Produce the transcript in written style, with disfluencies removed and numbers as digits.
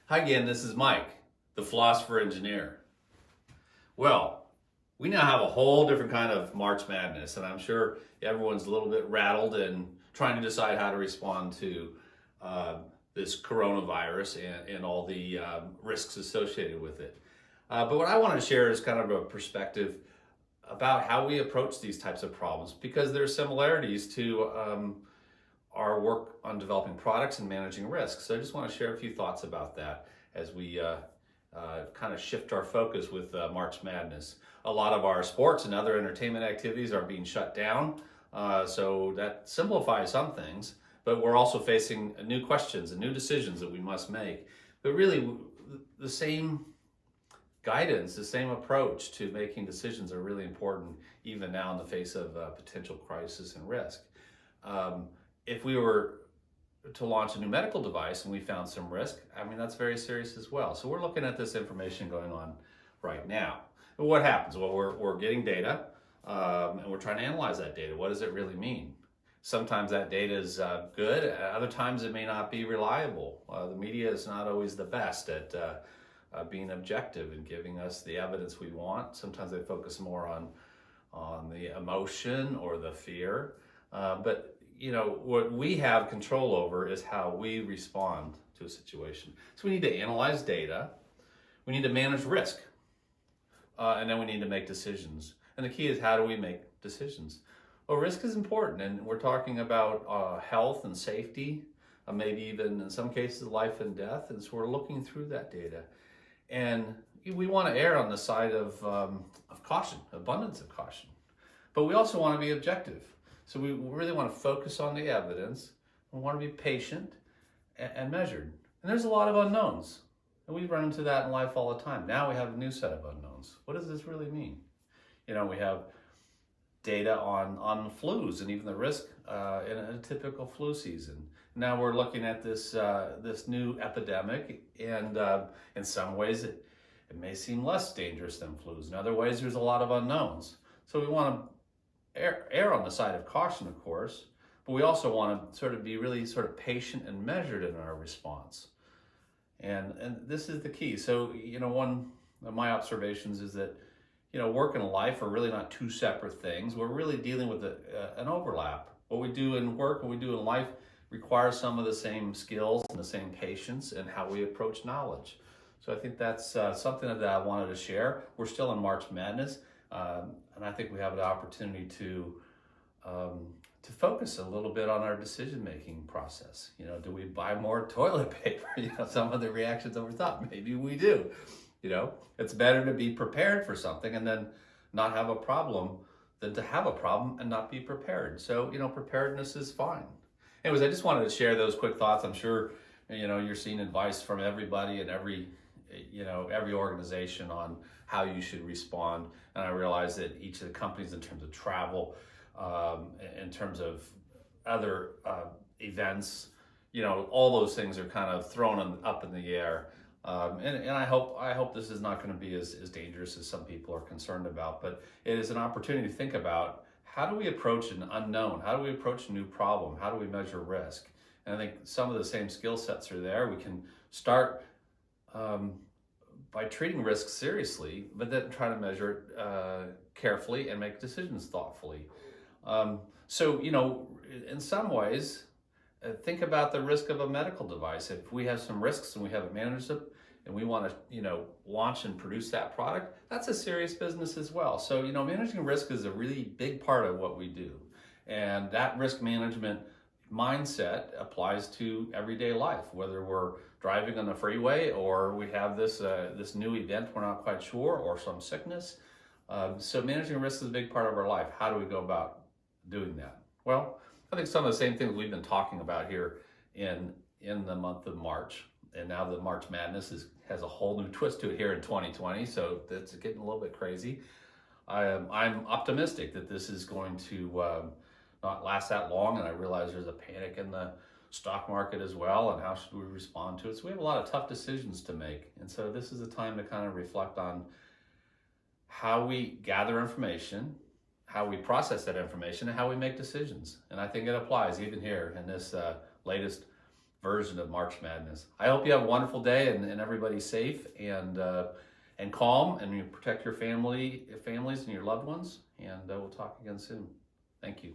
Hi again, this is Mike, the Philosopher Engineer. Well, we now have a whole different kind of March Madness, and I'm sure everyone's a little bit rattled and trying to decide how to respond to uh, this coronavirus and all the risks associated with it. But what I want to share is kind of a perspective about how we approach these types of problems because there are similarities to our work on developing products and managing risks. So I just want to share a few thoughts about that as we kind of shift our focus with March Madness. A lot of our sports and other entertainment activities are being shut down, so that simplifies some things, but we're also facing new questions and new decisions that we must make. But really, the same guidance, the same approach to making decisions are really important even now in the face of potential crisis and risk. If we were to launch a new medical device and we found some risk, I mean, that's very serious as well. So we're looking at this information going on right now. And what happens? Well, we're getting data and we're trying to analyze that data. What does it really mean? Sometimes that data is good. Other times it may not be reliable. The media is not always the best at being objective and giving us the evidence we want. Sometimes they focus more on the emotion or the fear. But you know, what we have control over is how we respond to a situation. So we need to analyze data, we need to manage risk, and then we need to make decisions. And the key is, how do we make decisions? Well, risk is important, and we're talking about health and safety, maybe even in some cases life and death, and so we're looking through that data. And we want to err on the side of caution, abundance of caution. But we also want to be objective. So we really want to focus on the evidence. We want to be patient and measured. And there's a lot of unknowns. And we run into that in life all the time. Now we have a new set of unknowns. What does this really mean? You know, we have data on flus and even the risk in a typical flu season. Now we're looking at this new epidemic, and in some ways it may seem less dangerous than flus. In other ways, there's a lot of unknowns. So we want to err on the side of caution, of course, but we also want to sort of be really sort of patient and measured in our response. And this is the key. So, you know, one of my observations is that, you know, work and life are really not two separate things. We're really dealing with an overlap. What we do in work, what we do in life requires some of the same skills and the same patience and how we approach knowledge. So I think that's something that I wanted to share. We're still in March Madness. And I think we have an opportunity to focus a little bit on our decision-making process. You know, do we buy more toilet paper? You know, some of the reactions that we thought, maybe we do. You know, it's better to be prepared for something and then not have a problem than to have a problem and not be prepared. So, you know, preparedness is fine. Anyways, I just wanted to share those quick thoughts. I'm sure, you know, you're seeing advice from everybody and every organization on how you should respond. And I realize that each of the companies, in terms of travel, in terms of other events, you know, all those things are kind of thrown up in the air. And I hope this is not going to be as dangerous as some people are concerned about. But it is an opportunity to think about, how do we approach an unknown? How do we approach a new problem? How do we measure risk? And I think some of the same skill sets are there. We can start by treating risk seriously, but then try to measure it carefully and make decisions thoughtfully. So, you know, in some ways, think about the risk of a medical device. If we have some risks and we haven't managed it, and we want to, you know, launch and produce that product, that's a serious business as well. So, you know, managing risk is a really big part of what we do. And that risk management mindset applies to everyday life, whether we're driving on the freeway or we have this new event we're not quite sure, or some sickness. So managing risk is a big part of our life. How do we go about doing that? Well, I think some of the same things we've been talking about here in the month of March, and now the March Madness has a whole new twist to it here in 2020. So that's getting a little bit crazy. I'm optimistic that this is going to not last that long, and I realize there's a panic in the stock market as well, and how should we respond to it? So we have a lot of tough decisions to make, and so this is a time to kind of reflect on how we gather information, how we process that information, and how we make decisions. And I think it applies even here in this latest version of March Madness. I hope you have a wonderful day and everybody's safe and calm, and you protect your families and your loved ones. And we'll talk again soon. Thank you.